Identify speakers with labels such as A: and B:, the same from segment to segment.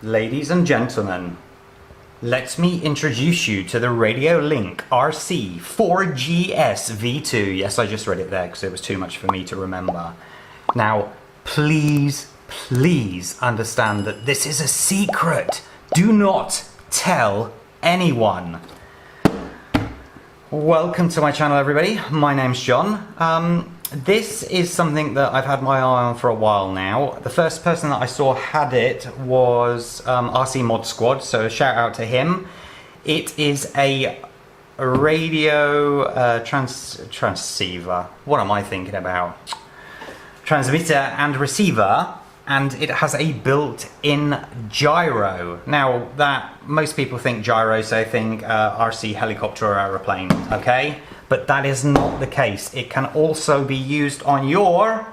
A: Ladies and gentlemen, let me introduce you to the RADIOLINK RC4GS V2. Yes, I just read it there because it was too much for me to remember. Now, please understand that this is a secret. Do not tell anyone. Welcome to my channel, everybody. My name's John. This is something that I've had my eye on for a while now. The first person that I saw had it was RC Mod Squad, so a shout out to him. It is a radio transceiver. What am I thinking about? Transmitter and receiver, and it has a built-in gyro. Now, that most people think gyro, so they think RC helicopter or aeroplane, okay? But that is not the case. It can also be used on your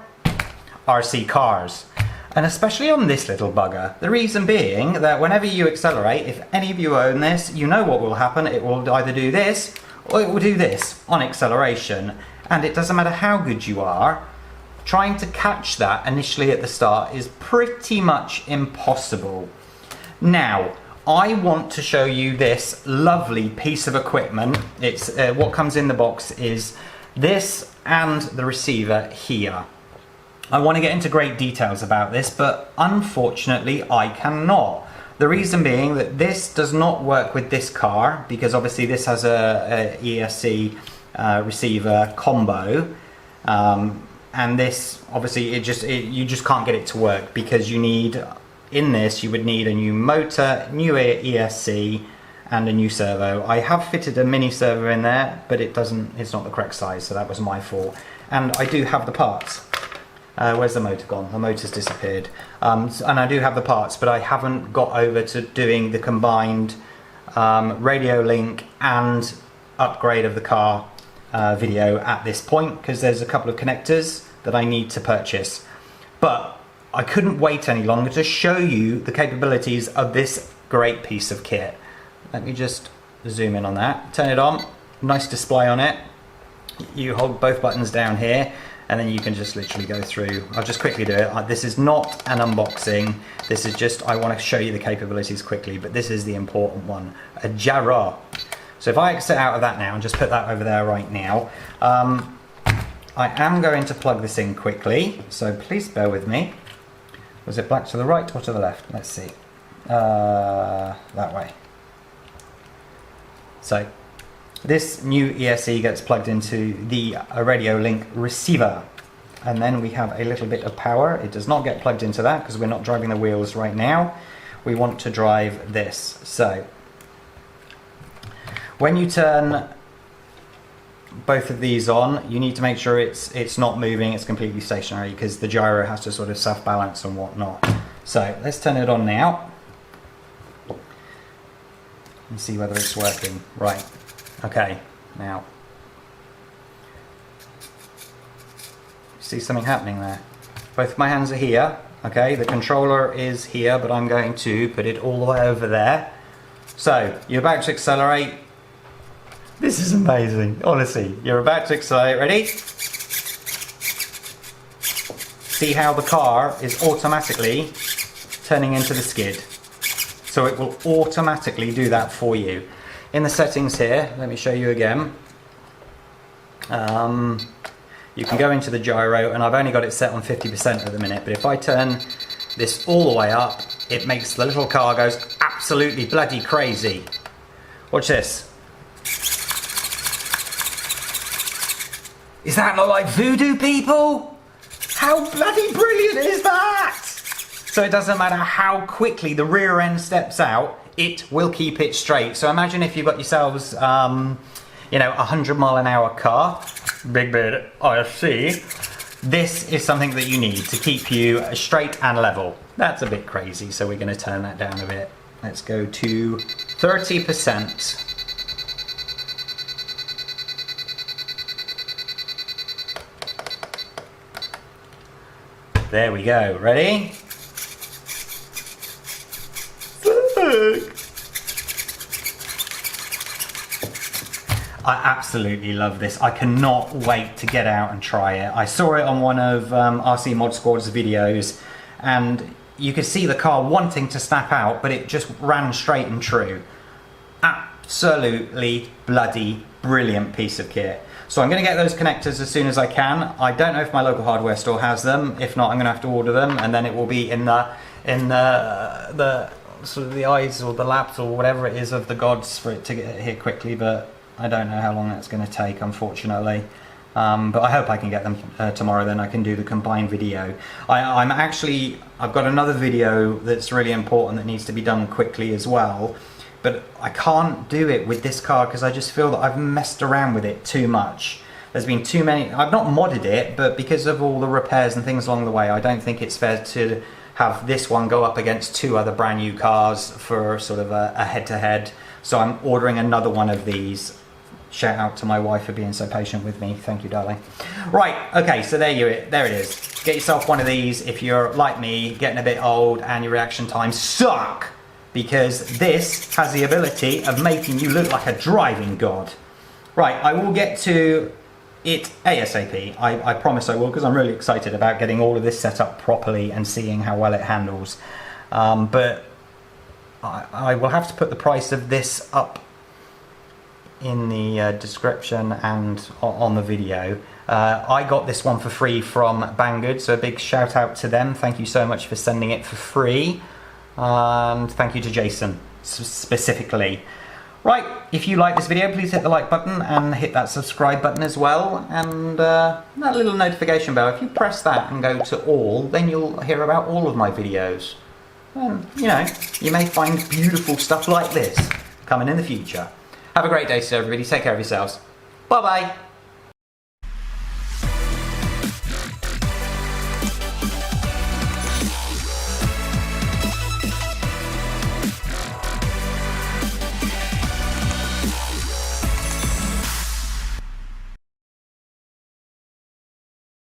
A: RC cars, and especially on this little bugger. The reason being that whenever you accelerate, if any of you own this, you know what will happen. It will either do this or it will do this on acceleration, and it doesn't matter how good you are, trying to catch that initially at the start is pretty much impossible. Now, I want to show you this lovely piece of equipment. It's what comes in the box is this and the receiver here. I want to get into great details about this, but unfortunately I cannot. The reason being that this does not work with this car, because obviously this has a ESC receiver combo, and this obviously you just can't get it to work, because you need, in this, you would need a new motor, new ESC, and a new servo. I have fitted a mini servo in there, but it's not the correct size, so that was my fault. And I do have the parts. Where's the motor gone? The motor's disappeared. And I do have the parts, but I haven't got over to doing the combined RADIOLINK and upgrade of the car video at this point, because there's a couple of connectors that I need to purchase. But I couldn't wait any longer to show you the capabilities of this great piece of kit. Let me just zoom in on that. Turn it on. Nice display on it. You hold both buttons down here, and then you can just literally go through. I'll just quickly do it. This is not an unboxing. This is just, I want to show you the capabilities quickly, but this is the important one. A GYRO. So if I exit out of that now and just put that over there right now, I am going to plug this in quickly, so please bear with me. Was it black to the right or to the left? Let's see. That way. So this new ESC gets plugged into the RADIOLINK receiver, and then we have a little bit of power. It does not get plugged into that because we're not driving the wheels right now. We want to drive this. So when you turn both of these on, you need to make sure it's not moving, it's completely stationary, because the gyro has to sort of self-balance and whatnot. So let's turn it on now and see whether it's working. Right, okay, now see something happening there. Both my hands are here, okay, the controller is here, but I'm going to put it all the way over there. So you're about to accelerate. This is amazing, honestly. You're about to accelerate, ready? See how the car is automatically turning into the skid. So it will automatically do that for you. In the settings here, let me show you again. You can go into the gyro, and I've only got it set on 50% at the minute, but if I turn this all the way up, it makes the little car goes absolutely bloody crazy. Watch this. Is that not like voodoo, people? How bloody brilliant is that? So it doesn't matter how quickly the rear end steps out, it will keep it straight. So imagine if you've got yourselves, you know, 100-mile-an-hour car, big bit IFC. This is something that you need to keep you straight and level. That's a bit crazy, so we're going to turn that down a bit. Let's go to 30%. There we go. Ready? I absolutely love this. I cannot wait to get out and try it. I saw it on one of RC Mod Squad's videos, and you could see the car wanting to snap out, but it just ran straight and true. Absolutely bloody brilliant piece of kit. So I'm going to get those connectors as soon as I can. I don't know if my local hardware store has them. If not, I'm going to have to order them, and then it will be in the sort of the eyes or the laps or whatever it is of the gods for it to get here quickly. But I don't know how long that's going to take, unfortunately. But I hope I can get them tomorrow, then I can do the combined video. I've got another video that's really important that needs to be done quickly as well, but I can't do it with this car because I just feel that I've messed around with it too much. There's been too many, I've not modded it, but because of all the repairs and things along the way, I don't think it's fair to have this one go up against 2 other brand new cars for sort of a head-to-head. So I'm ordering another one of these. Shout out to my wife for being so patient with me. Thank you, darling. Right, okay, so there it is. Get yourself one of these if you're like me, getting a bit old and your reaction times suck, because this has the ability of making you look like a driving god. Right, I will get to it ASAP. I promise I will, because I'm really excited about getting all of this set up properly and seeing how well it handles. But I will have to put the price of this up in the description and on the video. I got this one for free from Banggood, so a big shout out to them. Thank you so much for sending it for free, and thank you to Jason specifically. Right, if you like this video, please hit the like button and hit that subscribe button as well, and that little notification bell. If you press that and go to all, then you'll hear about all of my videos. And you know, you may find beautiful stuff like this coming in the future. Have a great day, so everybody. Take care of yourselves. Bye-bye.